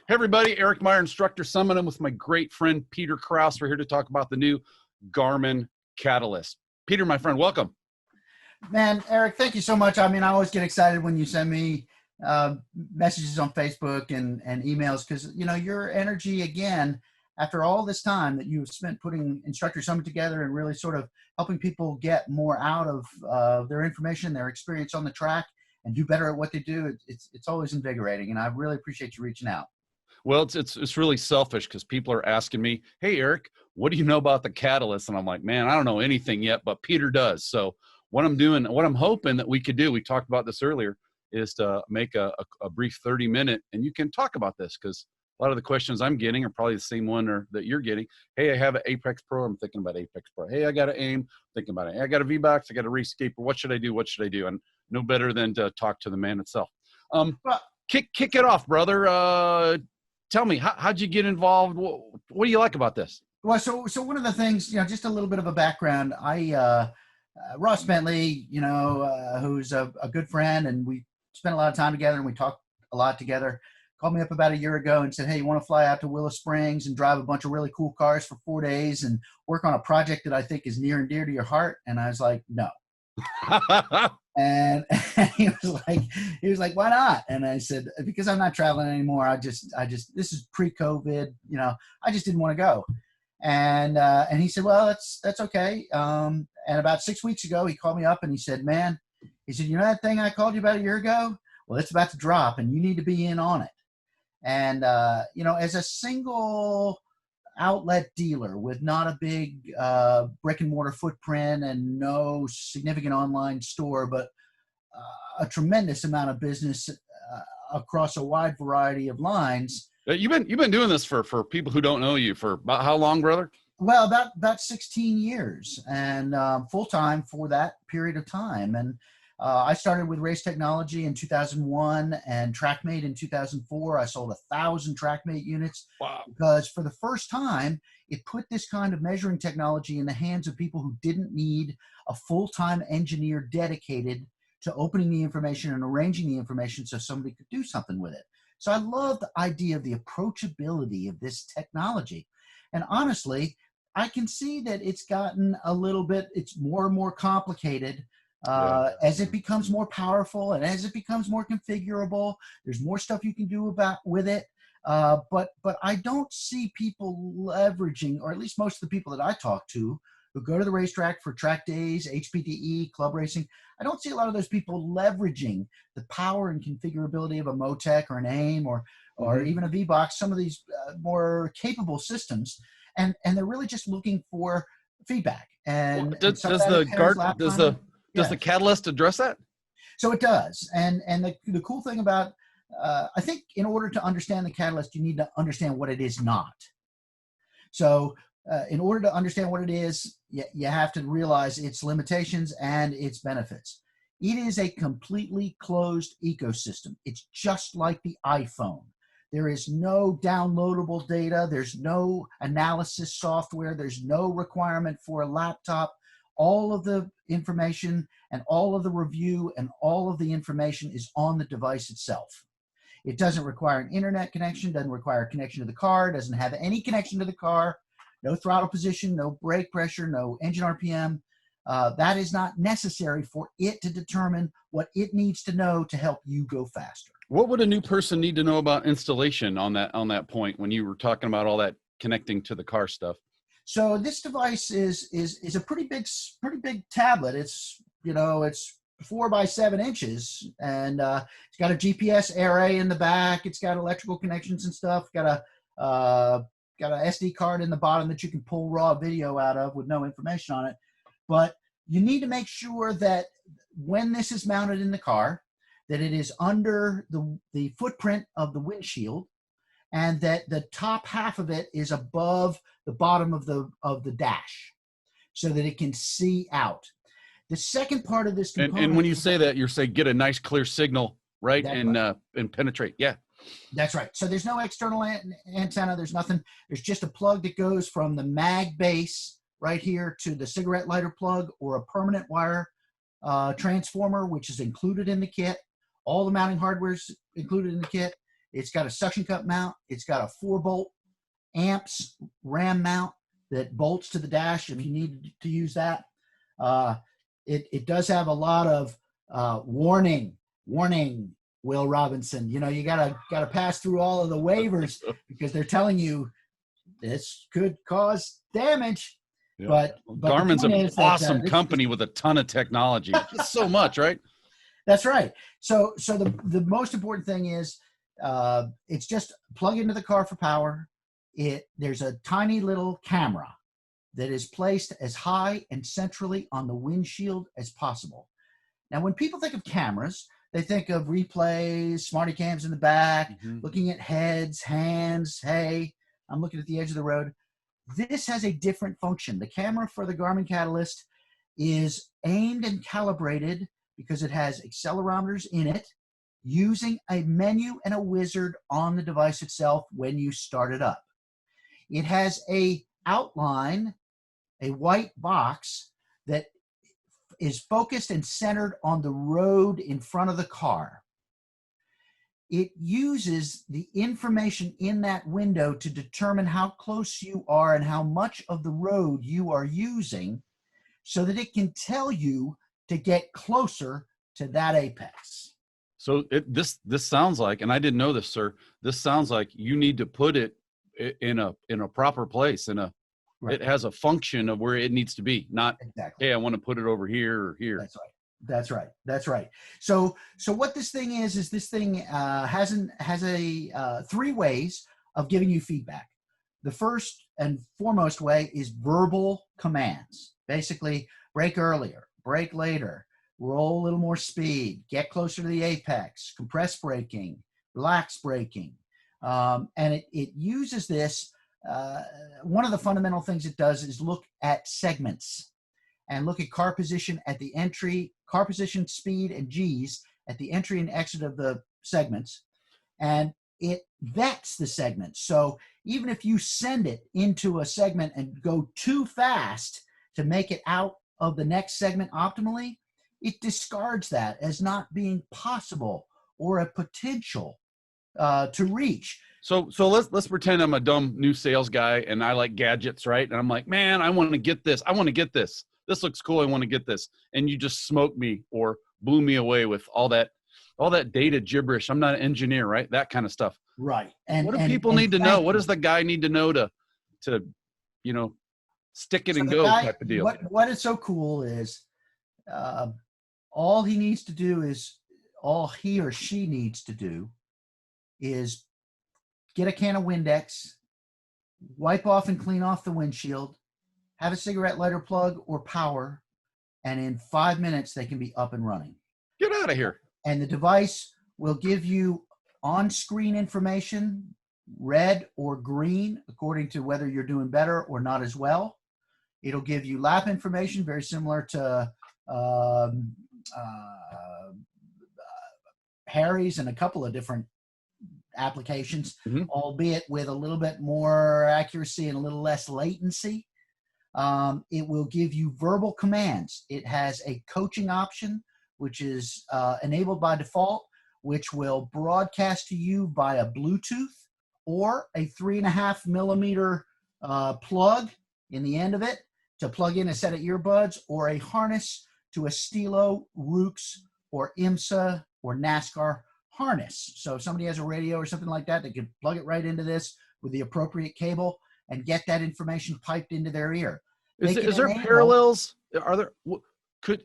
Hey everybody, Eric Meyer, Instructor Summit. I'm with my great friend, Peter Krause. We're here to talk about the new Garmin Catalyst. Peter, my friend, welcome. Man, Eric, thank you so much. I mean, I always get excited when you send me messages on Facebook and emails because, you know, your energy, again, after all this time that you've spent putting Instructor Summit together and really sort of helping people get more out of their information, their experience on the track, and do better at what they do, it's always invigorating. And I really appreciate you reaching out. Well, it's really selfish because people are asking me, hey, Eric, what do you know about the Catalyst? And I'm like, man, I don't know anything yet, but Peter does. So what I'm doing, what I'm hoping that we could do, we talked about this earlier, is to make a brief 30-minute, and you can talk about this because a lot of the questions I'm getting are probably the same one that you're getting. Hey, I have an Apex Pro. I'm thinking about Apex Pro. Hey, I got an AIM. Thinking about it. Hey, I got a V-Box. I got a Rescaper. What should I do? What should I do? And no better than to talk to the man itself. Kick it off, brother. Tell me, how'd you get involved? What do you like about this? Well, so one of the things, you know, just a little bit of a background. Ross Bentley, you know, who's a good friend, and we spent a lot of time together, and we talked a lot together. Called me up about a year ago and said, hey, you want to fly out to Willow Springs and drive a bunch of really cool cars for 4 days and work on a project that I think is near and dear to your heart? And I was like, no. And he was like, why not? And I said, because I'm not traveling anymore. I just, this is pre-COVID, you know, I just didn't want to go. And he said, well, that's okay. And about 6 weeks ago, he called me up and he said, man, he said, you know that thing I called you about a year ago? Well, it's about to drop and you need to be in on it. And, you know, as a single outlet dealer with not a big brick and mortar footprint and no significant online store, but a tremendous amount of business across a wide variety of lines. You've been doing this for people who don't know you for about how long, brother? Well, about 16 years and full-time for that period of time. And I started with race technology in 2001 and TrackMate in 2004. I sold 1,000 TrackMate units. Wow. Because for the first time, it put this kind of measuring technology in the hands of people who didn't need a full-time engineer dedicated to opening the information and arranging the information so somebody could do something with it. So I love the idea of the approachability of this technology. And honestly, I can see that it's gotten a little bit, it's more and more complicated as it becomes more powerful and as it becomes more configurable. There's more stuff you can do with it. But I don't see people leveraging, or at least most of the people that I talk to who go to the racetrack for track days, HPDE, club racing, I don't see a lot of those people leveraging the power and configurability of a Motec or an AIM or even a V-Box, some of these more capable systems. And they're really just looking for feedback. And does the Catalyst address that? So it does. And the cool thing about, I think in order to understand the Catalyst, you need to understand what it is not. So in order to understand what it is, you have to realize its limitations and its benefits. It is a completely closed ecosystem. It's just like the iPhone. There is no downloadable data. There's no analysis software. There's no requirement for a laptop. All of the information and all of the review and all of the information is on the device itself. It doesn't require an internet connection, doesn't require a connection to the car, doesn't have any connection to the car, no throttle position, no brake pressure, no engine RPM. That is not necessary for it to determine what it needs to know to help you go faster. What would a new person need to know about installation on that point when you were talking about all that connecting to the car stuff? So this device is a pretty big tablet. It's, you know, it's 4 by 7 inches, and it's got a GPS array in the back. It's got electrical connections and stuff. Got a SD card in the bottom that you can pull raw video out of with no information on it. But you need to make sure that when this is mounted in the car, that it is under the footprint of the windshield, and that the top half of it is above the bottom of the dash, so that it can see out. The second part of this component, and when you say that, you're saying get a nice clear signal, right? And penetrate. Yeah. That's right. So there's no external antenna. There's nothing. There's just a plug that goes from the mag base right here to the cigarette lighter plug, or a permanent wire transformer, which is included in the kit. All the mounting hardware is included in the kit. It's got a suction cup mount. It's got a 4-bolt amps RAM mount that bolts to the dash if you need to use that. It does have a lot of warning, Will Robinson. You know, you gotta pass through all of the waivers because they're telling you this could cause damage. Yeah. But Garmin's an awesome company with a ton of technology. Just so much, right? That's right. So the most important thing is it's just plug into the car for power. There's a tiny little camera that is placed as high and centrally on the windshield as possible. Now, when people think of cameras, they think of replays, smarty cams in the back, looking at heads, hands. Hey, I'm looking at the edge of the road. This has a different function. The camera for the Garmin Catalyst is aimed and calibrated because it has accelerometers in it, using a menu and a wizard on the device itself when you start it up. It has a outline, a white box that is focused and centered on the road in front of the car. It uses the information in that window to determine how close you are and how much of the road you are using so that it can tell you to get closer to that apex. So this sounds like, and I didn't know this, sir, this sounds like you need to put it in a proper place, right. It has a function of where it needs to be, not exactly. Hey, I want to put it over here or here. That's right. So what this thing is this thing has a 3 ways of giving you feedback. The first and foremost way is verbal commands. Basically, brake earlier, brake later, roll a little more speed, get closer to the apex, compress braking, relax braking. And it uses this. One of the fundamental things it does is look at segments and look at car position at the entry, car position, speed, and G's at the entry and exit of the segments. And it vets the segments. So even if you send it into a segment and go too fast to make it out of the next segment optimally, it discards that as not being possible or a potential to reach. So let's pretend I'm a dumb new sales guy and I like gadgets, right? And I'm like, man, I want to get this. I want to get this. This looks cool. I want to get this. And you just smoked me or blew me away with all that data gibberish. I'm not an engineer, right? That kind of stuff. Right. And what do people need to know? What does the guy need to know to stick it and go type of deal? What is so cool is all he or she needs to do is get a can of Windex, wipe off and clean off the windshield, have a cigarette lighter plug or power, and in 5 minutes they can be up and running. Get out of here. And the device will give you on-screen information, red or green, according to whether you're doing better or not as well. It'll give you lap information, very similar to Harry's and a couple of different applications, albeit with a little bit more accuracy and a little less latency. It will give you verbal commands. It has a coaching option, which is enabled by default, which will broadcast to you via Bluetooth or a 3.5 millimeter plug in the end of it to plug in a set of earbuds or a harness to a Stilo, Rooks, or IMSA or NASCAR harness. So if somebody has a radio or something like that, they can plug it right into this with the appropriate cable and get that information piped into their ear. Is there parallels? Are there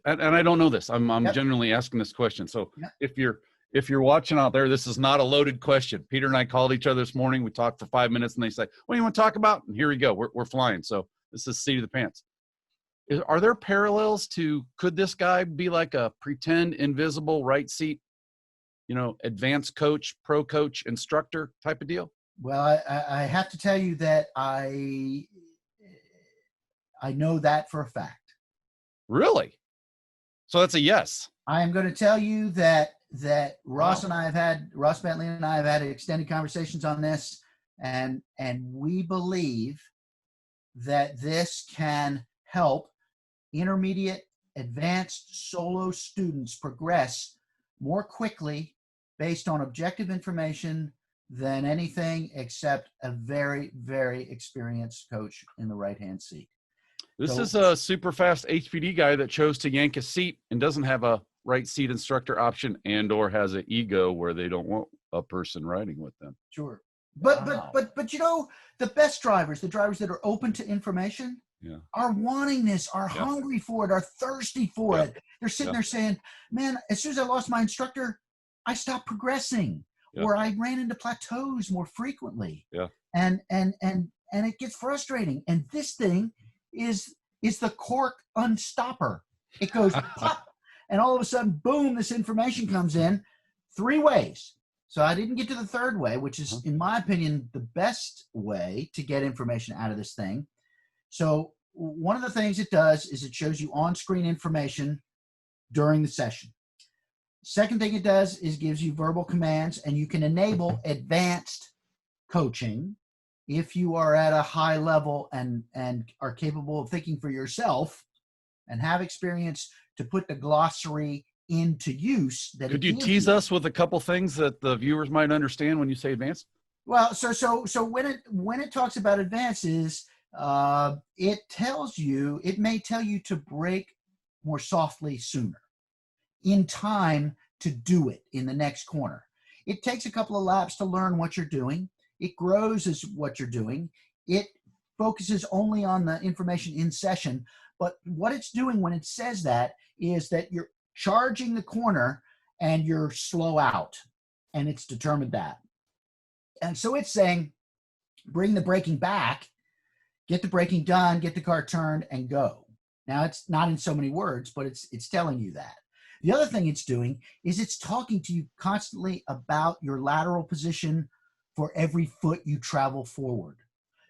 and I don't know this. I'm generally asking this question. So if you're watching out there, this is not a loaded question. Peter and I called each other this morning. We talked for 5 minutes and they say, what do you want to talk about? And here we go. We're flying. So this is seat of the pants. Are there parallels to, could this guy be like a pretend invisible right seat, advanced coach, pro coach, instructor type of deal? Well, I have to tell you that I know that for a fact. Really? So that's a yes. I am going to tell you that Ross Bentley and I have had extended conversations on this, and we believe that this can help intermediate, advanced solo students progress more quickly based on objective information than anything except a very, very experienced coach in the right-hand seat. This So, is a super fast HPD guy that chose to yank a seat and doesn't have a right seat instructor option and or has an ego where they don't want a person riding with them. sure. Wow. But you know, the best drivers, the drivers that are open to information, Yeah. are wanting this, are Yeah. hungry for it, are thirsty for Yeah. it. They're sitting Yeah. there saying, man, as soon as I lost my instructor, I stopped progressing, Yeah. or I ran into plateaus more frequently. Yeah. And it gets frustrating. And this thing is the cork unstopper. It goes pop, and all of a sudden, boom, this information comes in 3 ways. So I didn't get to the third way, which is, in my opinion, the best way to get information out of this thing. So one of the things it does is it shows you on-screen information during the session. Second thing it does is gives you verbal commands, and you can enable advanced coaching if you are at a high level and are capable of thinking for yourself and have experience to put the glossary into use. That Could you tease us with a couple things that the viewers might understand when you say advanced? Well, so when it talks about advances, it may tell you to brake more softly sooner, in time to do it in the next corner. It takes a couple of laps to learn what you're doing. It grows as what you're doing. It focuses only on the information in session. But what it's doing when it says that is that you're charging the corner and you're slow out, and it's determined that. And so it's saying, bring the braking back, get the braking done, get the car turned, and go. Now, it's not in so many words, but it's telling you that. The other thing it's doing is it's talking to you constantly about your lateral position for every foot you travel forward.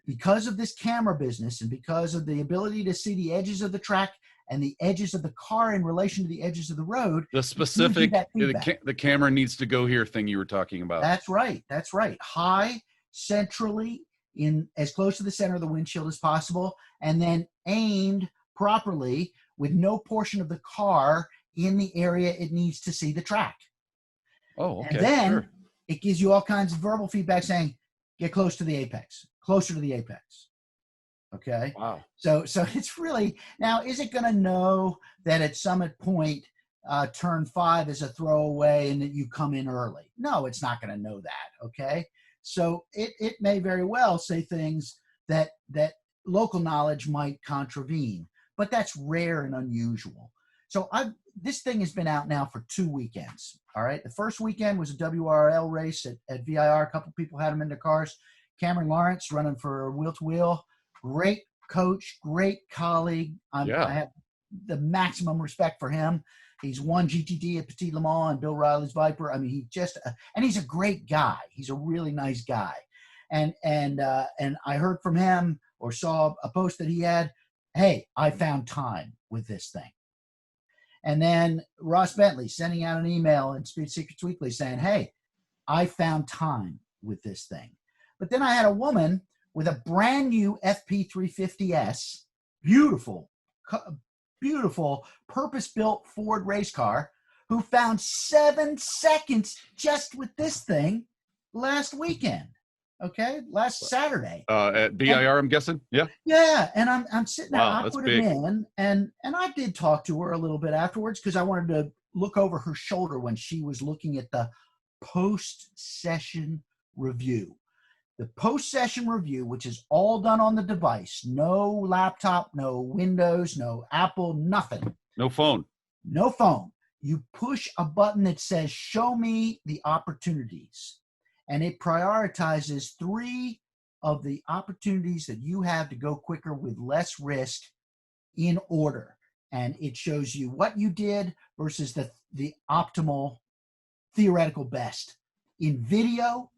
Because of this camera business and because of the ability to see the edges of the track and the edges of the car in relation to the edges of the road. The specific, the camera needs to go here thing you were talking about. That's right. That's right. High, centrally, in as close to the center of the windshield as possible, and then aimed properly with no portion of the car in the area it needs to see the track. Oh, okay. And then sure. It gives you all kinds of verbal feedback saying, get close to the apex, closer to the apex. Okay. Wow. So it's really, now, is it going to know that at Summit Point, turn 5 is a throwaway and that you come in early? No, it's not going to know that. Okay. So it may very well say things that local knowledge might contravene, but that's rare and unusual. So this thing has been out now for 2 weekends. All right. The first weekend was a WRL race at VIR. A couple people had them in their cars. Cameron Lawrence running for Wheel to Wheel. Great coach, great colleague. I have the maximum respect for him. He's won GTD at Petit Le Mans and Bill Riley's Viper. I mean, and he's a great guy. He's a really nice guy. And I heard from him or saw a post that he had, hey, I found time with this thing. And then Ross Bentley sending out an email in Speed Secrets Weekly saying, hey, I found time with this thing. But then I had a woman with a brand new FP350S, beautiful, purpose-built Ford race car, who found 7 seconds just with this thing last weekend. Okay, last Saturday. At VIR, I'm guessing. Yeah. Yeah, and I'm sitting there. Wow, I put him in, and I did talk to her a little bit afterwards because I wanted to look over her shoulder when she was looking at the post-session review. The post-session review, which is all done on the device, no laptop, no Windows, no Apple, nothing. No phone. No phone. You push a button that says, show me the opportunities. And it prioritizes 3 of the opportunities that you have to go quicker with less risk in order. And it shows you what you did versus the optimal theoretical best in video,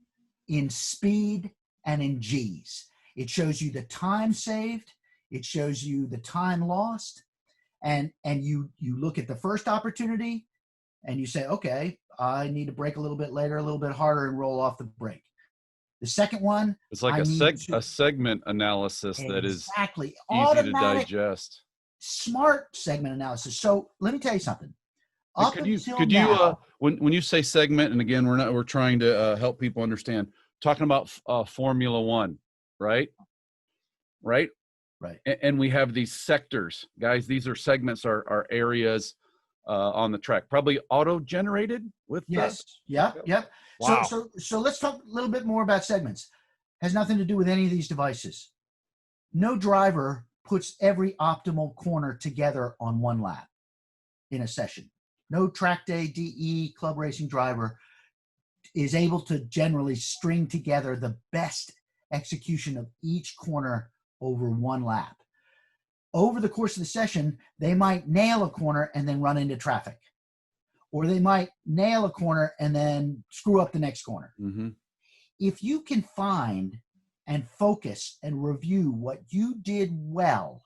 in speed, and in G's. It shows you the time saved. It shows you the time lost. And you look at the first opportunity and you say, okay, I need to brake a little bit later, a little bit harder, and roll off the brake. The second one, it's like a segment analysis that is exactly easy to digest. Smart segment analysis. So let me tell you something. Could you when you say segment, and again, we're trying to help people understand. talking about Formula One, right? Right. Right. And we have these sectors, guys. These are segments, are areas on the track, probably auto-generated with. Yes. Yep. Yep. Wow. So let's talk a little bit more about segments. Has nothing to do with any of these devices. No driver puts every optimal corner together on one lap in a session. No track day DE club racing driver is able to generally string together the best execution of each corner over one lap. Over the course of the session, they might nail a corner and then run into traffic, or they might nail a corner and then screw up the next corner. Mm-hmm. If you can find and focus and review what you did well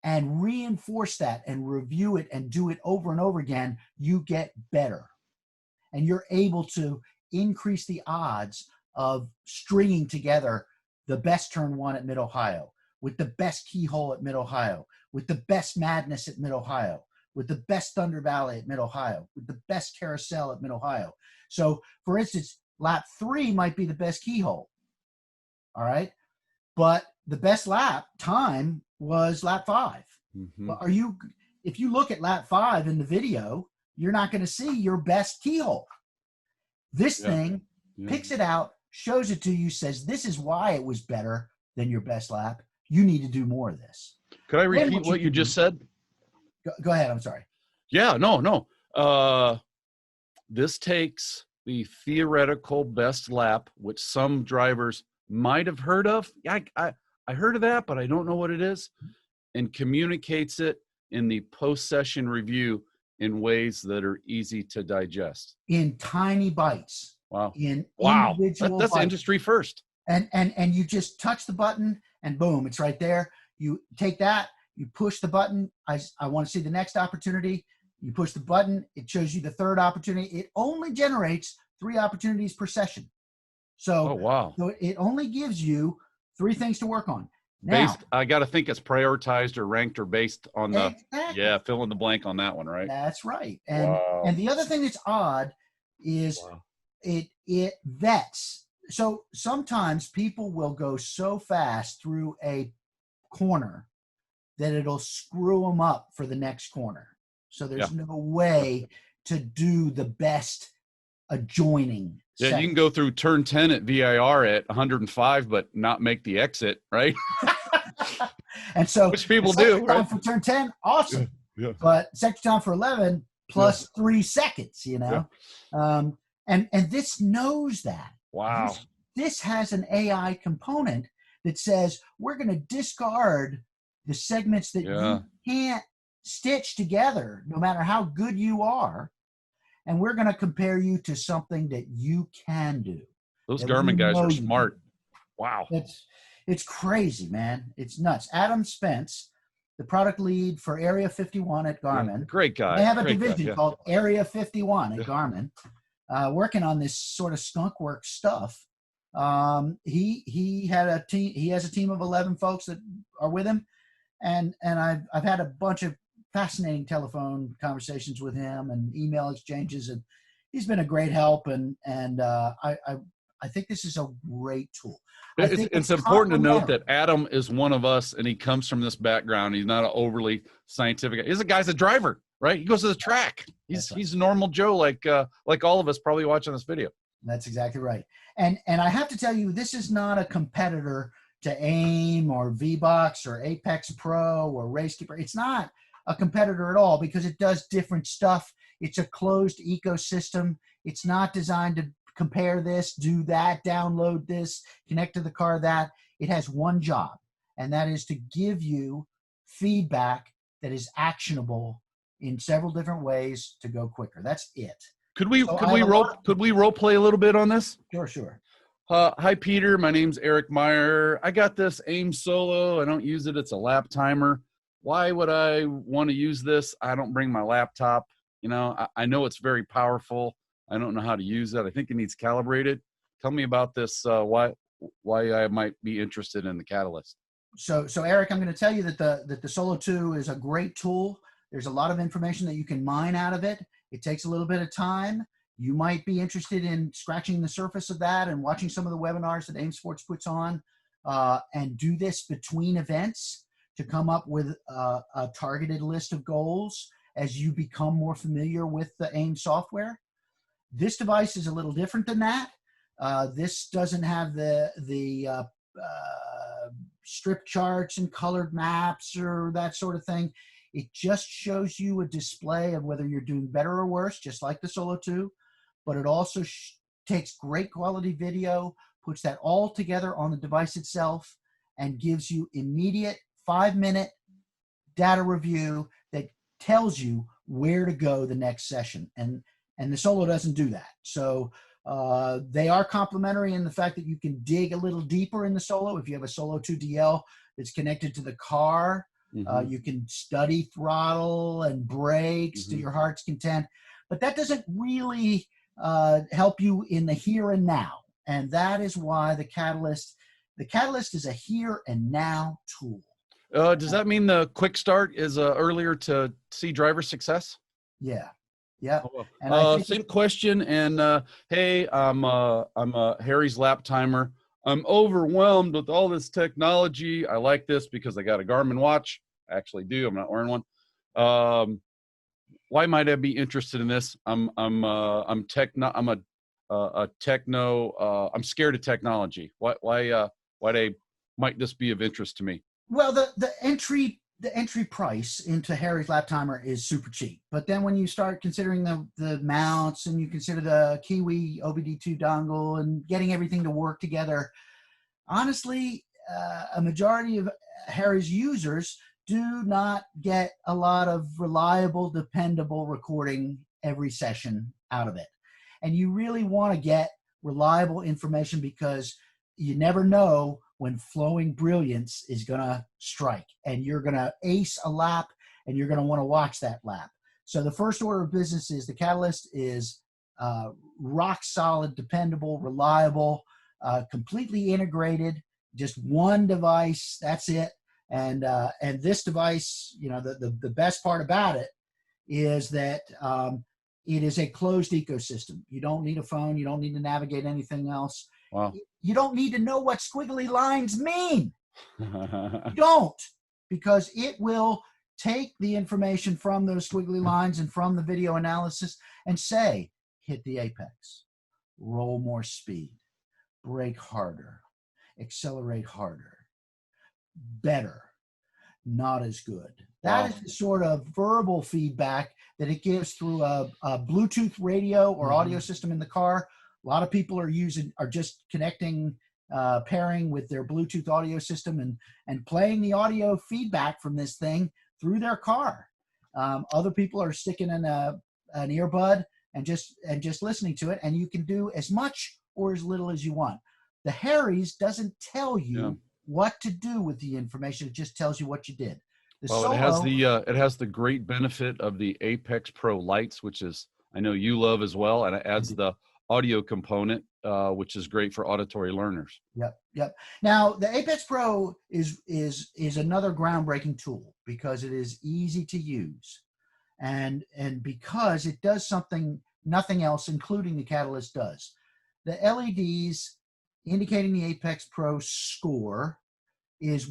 and reinforce that and review it and do it over and over again, you get better. And you're able to increase the odds of stringing together the best turn one at Mid-Ohio, with the best keyhole at Mid-Ohio, with the best Madness at Mid-Ohio, with the best Thunder Valley at Mid-Ohio, with the best Carousel at Mid-Ohio. So, for instance, lap 3 might be the best keyhole, all right? But the best lap time was lap 5. Mm-hmm. But if you look at lap 5 in the video, you're not going to see your best keyhole. This thing picks it out, shows it to you, says, this is why it was better than your best lap. You need to do more of this. Could I repeat what you just said? Go ahead. I'm sorry. Yeah, no. This takes the theoretical best lap, which some drivers might have heard of. Yeah, I heard of that, but I don't know what it is, and communicates it in the post-session review in ways that are easy to digest. In tiny bites. Wow. Individual that's bites. Industry first. And you just touch the button and boom, it's right there. You take that, you push the button. I want to see the next opportunity. You push the button, it shows you the third opportunity. It only generates 3 opportunities per session. So, so it only gives you 3 things to work on. Now, I got to think it's prioritized or ranked or based on the, exactly. Fill in the blank on that one, right? That's right. And the other thing that's odd is it vets. So sometimes people will go so fast through a corner that it'll screw them up for the next corner. So there's no way to do the best adjoining. Yeah, you can go through turn 10 at VIR at 105, but not make the exit, right? And so, which people do, right? For turn 10, awesome. Yeah. But sector time for 11 plus 3 seconds, you know? Yeah. And this knows that. Wow. This has an AI component that says we're going to discard the segments that you can't stitch together, no matter how good you are. And we're going to compare you to something that you can do. Those Garmin guys are smart. Wow. It's crazy, man. It's nuts. Adam Spence, the product lead for Area 51 at Garmin. Great guy. They have a division called Area 51 at Garmin, working on this sort of skunk work stuff. He had a team. He has a team of 11 folks that are with him, and I've had a bunch of fascinating telephone conversations with him and email exchanges, and he's been a great help. And I think this is a great tool. It's important to note that Adam is one of us, and he comes from this background. He's not an overly scientific. He's a guy's a driver, right? He goes to the track. He's a normal Joe, like all of us probably watching this video. That's exactly right. And I have to tell you, this is not a competitor to AIM or VBox or Apex Pro or RaceKeeper. It's not a competitor at all because it does different stuff. It's a closed ecosystem. It's not designed to compare this, do that, download this, connect to the car that. It has one job, and that is to give you feedback that is actionable in several different ways to go quicker. That's it. Could we role play a little bit on this? Sure. Hi, Peter. My name's Eric Meyer. I got this AIM Solo. I don't use it. It's a lap timer. Why would I want to use this? I don't bring my laptop. You know, I know it's very powerful. I don't know how to use it. I think it needs calibrated. Tell me about this. Why I might be interested in the Catalyst. So Eric, I'm going to tell you that the Solo 2 is a great tool. There's a lot of information that you can mine out of it. It takes a little bit of time. You might be interested in scratching the surface of that and watching some of the webinars that AIM Sports puts on, and do this between events to come up with a targeted list of goals as you become more familiar with the AIM software. This device is a little different than that. This doesn't have the strip charts and colored maps or that sort of thing. It just shows you a display of whether you're doing better or worse, just like the Solo 2, but it also takes great quality video, puts that all together on the device itself, and gives you immediate 5-minute data review that tells you where to go the next session. And the Solo doesn't do that. So they are complementary in the fact that you can dig a little deeper in the Solo. If you have a Solo 2 DL that's connected to the car, you can study throttle and brakes to your heart's content. But that doesn't really help you in the here and now. And that is why the Catalyst is a here and now tool. Does that mean the quick start is earlier to see driver success? Yeah. Yeah. Oh, And same question. And hey, I'm Harry's lap timer. I'm overwhelmed with all this technology. I like this because I got a Garmin watch. I actually do. I'm not wearing one. Why might I be interested in this? I'm scared of technology. Why might this be of interest to me? Well, the entry price into Harry's lap timer is super cheap. But then when you start considering the mounts and you consider the Kiwi OBD2 dongle and getting everything to work together, honestly, a majority of Harry's users do not get a lot of reliable, dependable recording every session out of it. And you really want to get reliable information because you never know when flowing brilliance is going to strike, and you're going to ace a lap and you're going to want to watch that lap. So the first order of business is the Catalyst is rock solid, dependable, reliable, completely integrated, just one device. That's it. And this device, you know, the best part about it is that it is a closed ecosystem. You don't need a phone. You don't need to navigate anything else. Wow. You don't need to know what squiggly lines mean. You don't, because it will take the information from those squiggly lines and from the video analysis and say, hit the apex, roll more speed, brake harder, accelerate harder, better, not as good. That is the sort of verbal feedback that it gives through a Bluetooth radio or audio system in the car. A lot of people are just connecting, pairing with their Bluetooth audio system and playing the audio feedback from this thing through their car. Other people are sticking in an earbud and just listening to it, and you can do as much or as little as you want. The Harry's doesn't tell you what to do with the information; it just tells you what you did. Well, it has the great benefit of the Apex Pro lights, which is I know you love as well, and it adds the audio component, which is great for auditory learners. Yep. Now, the Apex Pro is another groundbreaking tool because it is easy to use, and because it does something nothing else, including the Catalyst, does. The LEDs indicating the Apex Pro score is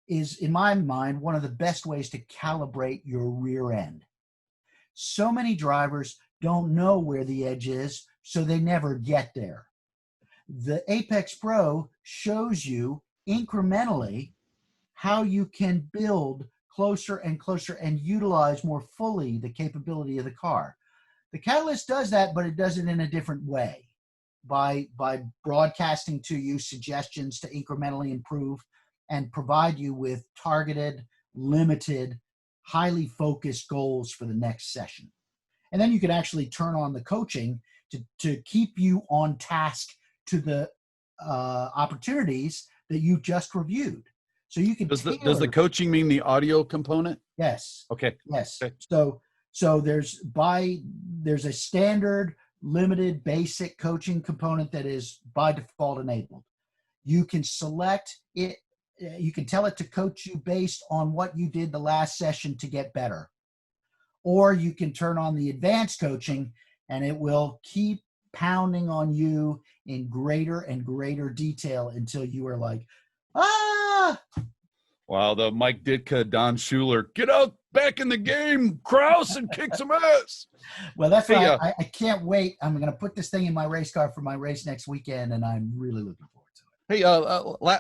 in my mind one of the best ways to calibrate your rear end. So many drivers don't know where the edge is, so they never get there. The Apex Pro shows you incrementally how you can build closer and closer and utilize more fully the capability of the car. The Catalyst does that, but it does it in a different way by broadcasting to you suggestions to incrementally improve and provide you with targeted, limited, highly focused goals for the next session. And then you can actually turn on the coaching to keep you on task to the opportunities that you just reviewed. So you can does the coaching mean the audio component? Yes. Okay. Yes. Okay. So there's a standard, limited, basic coaching component that is by default enabled. You can select it. You can tell it to coach you based on what you did the last session to get better. Or you can turn on the advanced coaching and it will keep pounding on you in greater and greater detail until you are like, ah. Wow, the Mike Ditka, Don Schuler, get out back in the game, Krause, and kick some ass. Well, that's Hey, why I can't wait. I'm going to put this thing in my race car for my race next weekend, and I'm really looking forward to it. Hey,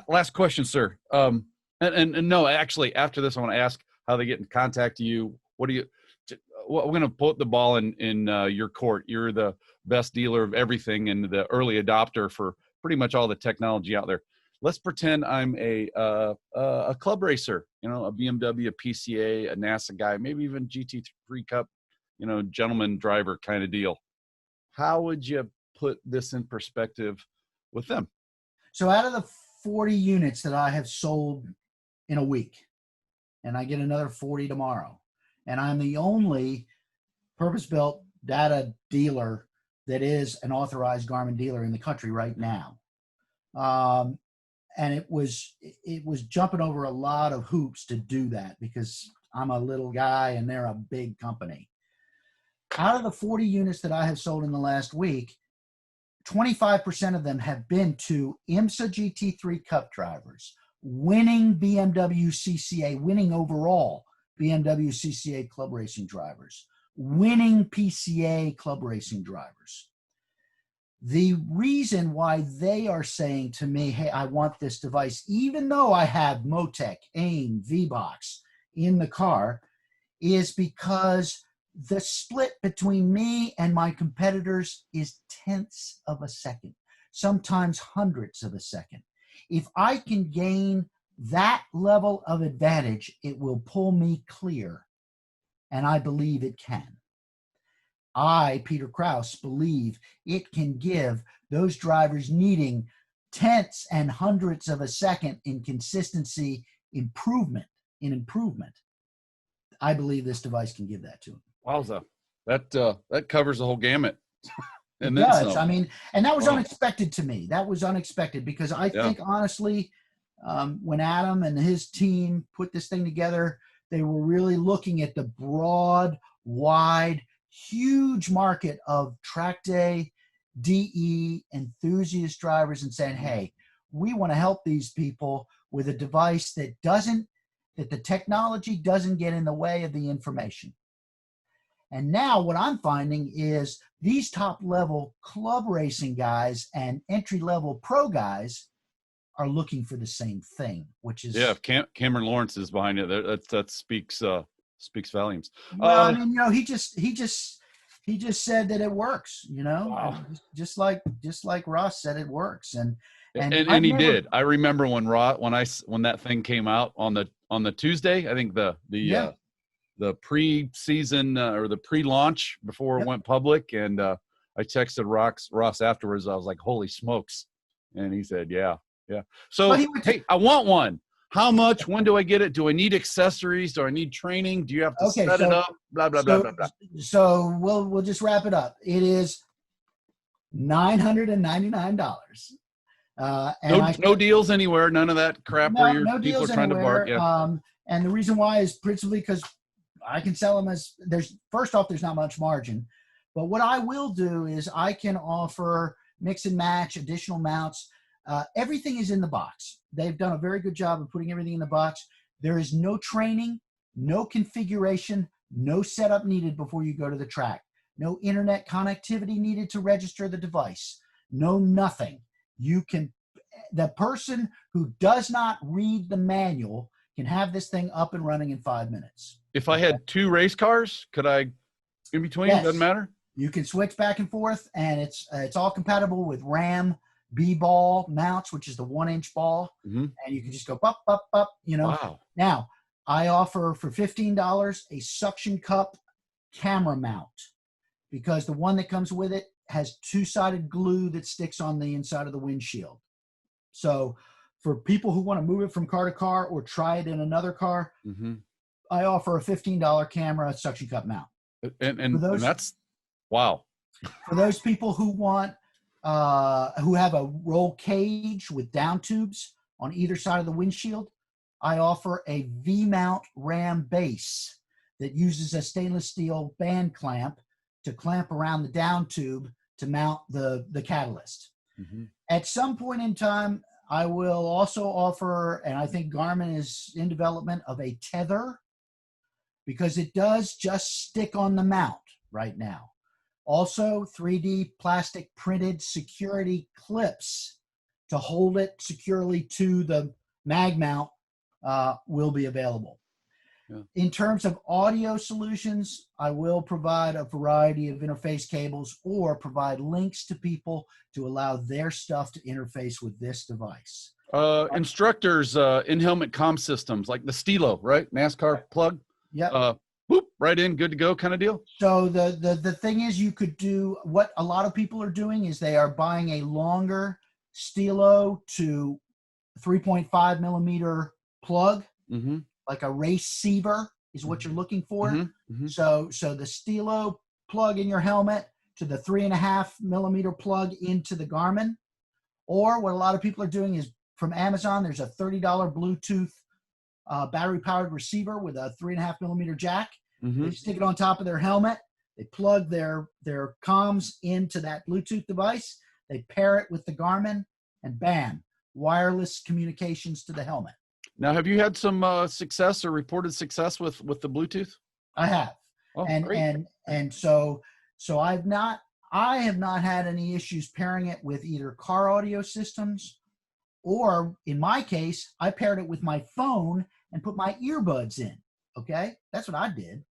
last question, sir. And no, actually, after this, I want to ask how they get in contact with you. What do you? Well, we're going to put the ball in your court. You're the best dealer of everything and the early adopter for pretty much all the technology out there. Let's pretend I'm a club racer, a BMW, a PCA, a NASA guy, maybe even GT3 Cup, gentleman driver kind of deal. How would you put this in perspective with them? So out of the 40 units that I have sold in a week, and I get another 40 tomorrow, and I'm the only purpose-built data dealer that is an authorized Garmin dealer in the country right now. And it was jumping over a lot of hoops to do that because I'm a little guy and they're a big company. Out of the 40 units that I have sold in the last week, 25% of them have been to IMSA GT3 Cup drivers, winning BMW CCA, winning overall BMW CCA club racing drivers, winning PCA club racing drivers. The reason why they are saying to me, hey, I want this device, even though I have Motec, AIM, VBox in the car, is because the split between me and my competitors is tenths of a second, sometimes hundredths of a second. If I can gain that level of advantage, it will pull me clear, and I believe it can. I, Peter Krause, believe it can give those drivers needing tenths and hundredths of a second in consistency improvement. I believe this device can give that to them. Wowza. That covers the whole gamut. And it does. I mean, and that was unexpected to me. That was unexpected because I think, honestly, when Adam and his team put this thing together, they were really looking at the broad, wide, huge market of track day, DE, enthusiast drivers and saying, hey, we want to help these people with a device that the technology doesn't get in the way of the information. And now what I'm finding is these top level club racing guys and entry level pro guys are looking for the same thing, which is Cameron Lawrence is behind it. That speaks volumes. Well, I mean, he just said that it works. Wow. just like Ross said it works, and he did. I remember when that thing came out on the Tuesday. I think the pre-season or the pre-launch before it went public, and I texted Ross afterwards. I was like, "Holy smokes!" And he said, "Yeah." So hey, I want one. How much? When do I get it? Do I need accessories? Do I need training? Do you have to set it up? Blah blah blah blah blah. So we'll just wrap it up. It is $999. No deals anywhere. None of that crap where people are trying to bark. Yeah. And the reason why is principally because I can sell them as there's not much margin, but what I will do is I can offer mix and match, additional mounts. Everything is in the box. They've done a very good job of putting everything in the box. There is no training, no configuration, no setup needed before you go to the track. No internet connectivity needed to register the device. No nothing. The person who does not read the manual can have this thing up and running in 5 minutes. If I had two race cars, could I in between? Yes. Doesn't matter. You can switch back and forth, and it's all compatible with RAM B-ball mounts, which is the 1-inch ball, and you can just go up. Wow. Now, I offer for $15 a suction cup camera mount because the one that comes with it has two-sided glue that sticks on the inside of the windshield. So for people who want to move it from car to car or try it in another car, I offer a $15 camera suction cup mount. And that's wow. For those people who want who have a roll cage with down tubes on either side of the windshield, I offer a V-mount RAM base that uses a stainless steel band clamp to clamp around the down tube to mount the Catalyst. Mm-hmm. At some point in time, I will also offer, and I think Garmin is in development of a tether, because it does just stick on the mount right now. Also, 3D plastic printed security clips to hold it securely to the mag mount will be available. Yeah. In terms of audio solutions, I will provide a variety of interface cables or provide links to people to allow their stuff to interface with this device. Instructors, in-helmet comm systems, like the Stilo, right? NASCAR plug. Yep. Whoop, right in, good to go kind of deal. So the thing is, you could do what a lot of people are doing is they are buying a longer Stilo to 3.5 millimeter plug, Mm-hmm. like a receiver is what you're looking for. Mm-hmm. Mm-hmm. So the Stilo plug in your helmet to the 3.5 millimeter plug into the Garmin. Or what a lot of people are doing is from Amazon, there's a $30 Bluetooth battery powered receiver with a 3.5 millimeter jack. Mm-hmm. They stick it on top of their helmet. They plug their comms into that Bluetooth device. They pair it with the Garmin, and bam, wireless communications to the helmet. Now, have you had some success or reported success with the Bluetooth? I have. Oh, and great. and so I have not had any issues pairing it with either car audio systems, or in my case, I paired it with my phone and put my earbuds in. Okay, that's what I did,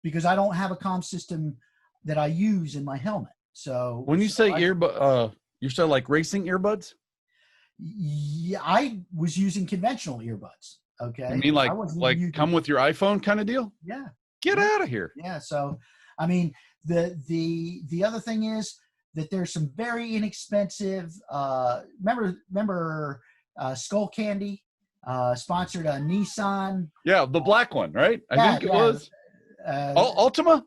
because I don't have a comm system that I use in my helmet. So When you say earbud, you said like racing earbuds? Yeah, I was using conventional earbuds. Okay, You mean I wasn't even using, come with your iPhone kind of deal? yeah. Get out of here. Yeah. So, I mean, the other thing is that there's some very inexpensive. Remember, Skull Candy sponsored a Nissan. Yeah, the black one, right? I think it was Ultima.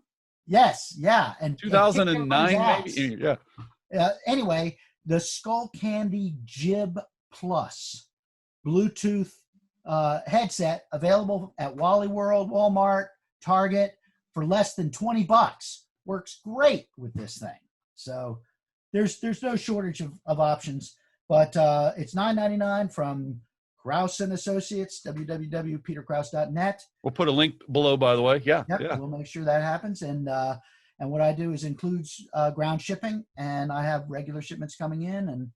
Yes. Yeah. And 2009, maybe. Yeah. Anyway, the Skull Candy Jib Plus Bluetooth headset available at Wally World, Walmart, Target for less than $20. Works great with this thing. So there's no shortage of options, but it's $9.99 from Krause and Associates, www.peterkrause.net. We'll put a link below, by the way. Yeah. Yep, Yeah. we'll make sure that happens. And what I do is includes ground shipping, and I have regular shipments coming in. And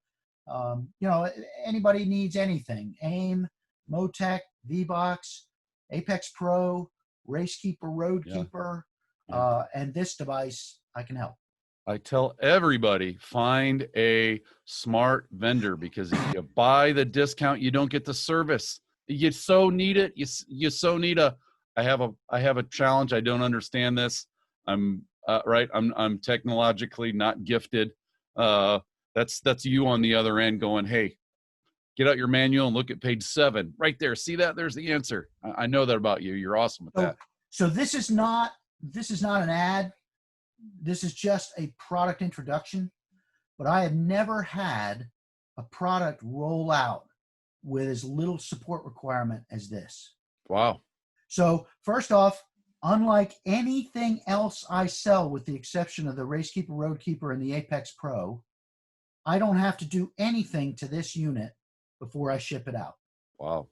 anybody needs anything: AIM, Motec, V-Box, Apex Pro, Racekeeper, Roadkeeper, and this device, I can help. I tell everybody, find a smart vendor, because if you buy the discount, you don't get the service. You so need it. You so need I have a challenge. I don't understand this. I'm technologically not gifted. That's you on the other end going, hey, get out your manual and look at page 7 right there. See that? There's the answer. I know that about you. You're awesome with that. So this is not an ad. This is just a product introduction, but I have never had a product roll out with as little support requirement as this. Wow. So first off, unlike anything else I sell, with the exception of the Racekeeper, Roadkeeper, and the Apex Pro, I don't have to do anything to this unit before I ship it out. Wow.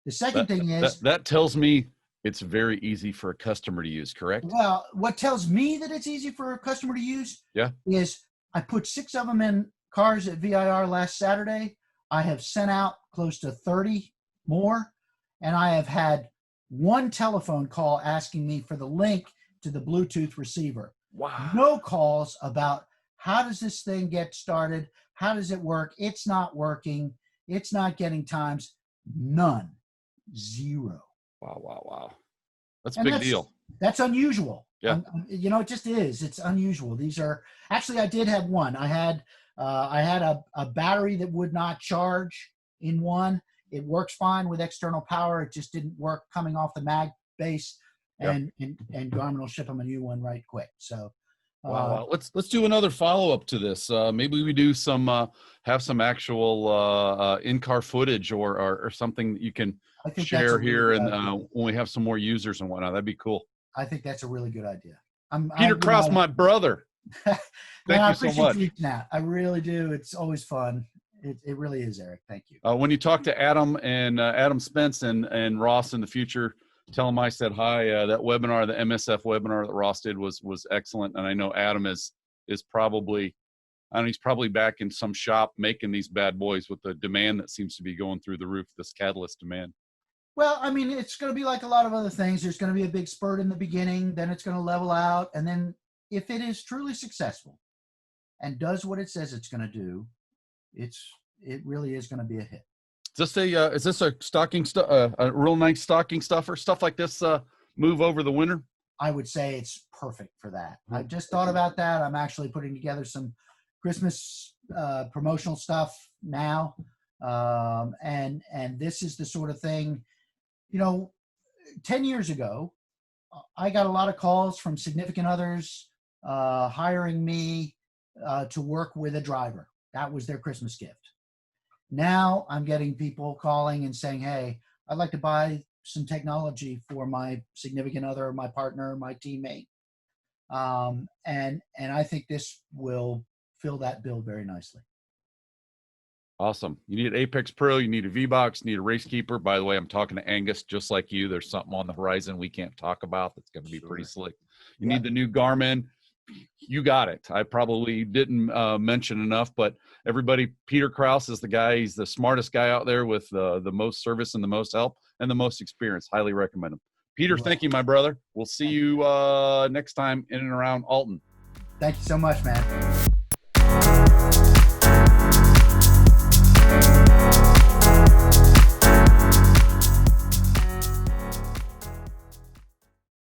The second thing is that tells me it's very easy for a customer to use, correct? Well, what tells me that it's easy for a customer to use is I put 6 of them in cars at VIR last Saturday. I have sent out close to 30 more, and I have had one telephone call asking me for the link to the Bluetooth receiver. Wow. No calls about how does this thing get started? How does it work? It's not working. It's not getting times. None. Zero. Wow. That's a big deal. That's unusual. Yeah. It just is. It's unusual. These are actually, I did have one. I had a battery that would not charge in one. It works fine with external power. It just didn't work coming off the mag base, and Garmin will ship them a new one right quick. So, wow. Let's do another follow up to this. Maybe we do have some actual in-car footage or something that you can share here, and when we have some more users and whatnot. That'd be cool. I think that's a really good idea. Peter Krause, my brother. Man, Thank I you so appreciate much. you reaching out. I really do. It's always fun. It really is, Eric. Thank you. When you talk to Adam and Adam Spence and Ross in the future, tell them I said hi. That webinar, the MSF webinar that Ross did was excellent. And I know Adam is probably, I don't know, he's probably back in some shop making these bad boys with the demand that seems to be going through the roof, this catalyst demand. Well, I mean, it's going to be like a lot of other things. There's going to be a big spurt in the beginning, then it's going to level out. And then if it is truly successful and does what it says it's going to do, it really is going to be a hit. Is this a stocking a real nice stocking stuffer? Stuff like this move over the winter? I would say it's perfect for that. I just thought about that. I'm actually putting together some Christmas promotional stuff now. And this is the sort of thing, 10 years ago, I got a lot of calls from significant others hiring me to work with a driver. That was their Christmas gift. Now I'm getting people calling and saying, hey, I'd like to buy some technology for my significant other, my partner, my teammate. And I think this will fill that bill very nicely. Awesome. You need an Apex Pro, you need a V-Box, you need a Race Keeper. By the way, I'm talking to Angus just like you. There's something on the horizon we can't talk about that's going to be pretty slick. You need the new Garmin. You got it. I probably didn't mention enough, but everybody, Peter Krause is the guy. He's the smartest guy out there with the most service and the most help and the most experience. Highly recommend him. Peter, thank you, my brother. We'll see you next time in and around Alton. Thank you so much, man.